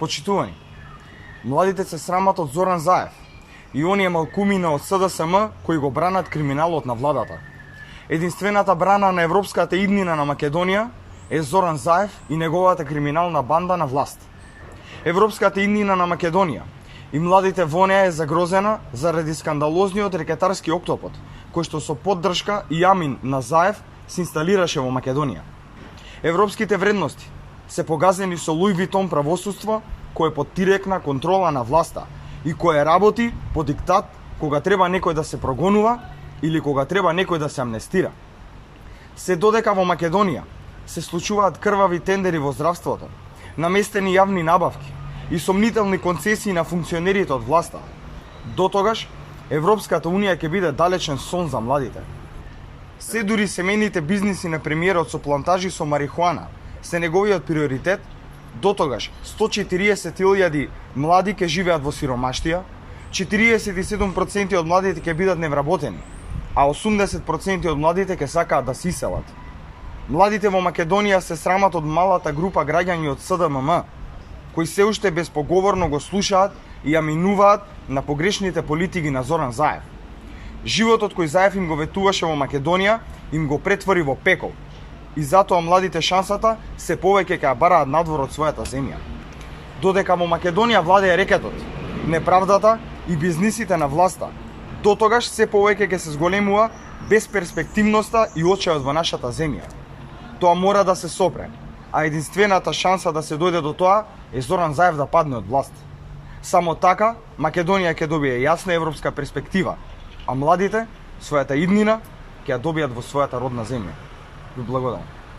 Почитувани, младите се срамат од Зоран Заев и оние малкумина од СДСМ кои го бранат криминалот на владата. Единствената брана на европската иднина на Македонија е Зоран Заев и неговата криминална банда на власт. Европската иднина на Македонија и младите во неа е загрозена заради скандалозниот рекетарски октопод, кој што со поддршка и јамин на Заев се инсталираше во Македонија. Европските вредности се погазени со Луи Витон правосудство кое е под директна контрола на власта и кое работи по диктат кога треба некој да се прогонува или кога треба некој да се амнестира. Се додека во Македонија се случуваат крвави тендери во здравството, наместени јавни набавки и сомнителни концесии на функционерите од власта, дотогаш Европската Унија ќе биде далечен сон за младите. Се дури семејните бизниси на премиерот со плантажи со марихуана се неговиот приоритет, дотогаш 140.000 млади ќе живеат во сиромаштија, 47% од младите ќе бидат невработени, а 80% од младите ќе сакаат да се иселат. Младите во Македонија се срамат од малата група граѓани од СДММ, кои се уште безпоговорно го слушаат и ја минуваат на погрешните политики на Зоран Заев. Животот кој Заев им го ветуваше во Македонија им го претвори во пекол и затоа младите шансата се повеќе ќе ја бараат надвор од својата земја. Додека во Македонија владее рекетот, неправдата и бизнисите на власта, дотогаш се повеќе ќе се зголемува безперспективноста и очајот во нашата земја. Тоа мора да се сопре, а единствената шанса да се дојде до тоа е Зоран Заев да падне од власт. Само така Македонија ќе добие јасна европска перспектива, а младите својата иднина ќе ја добијат во својата родна земја. Ви благодарам.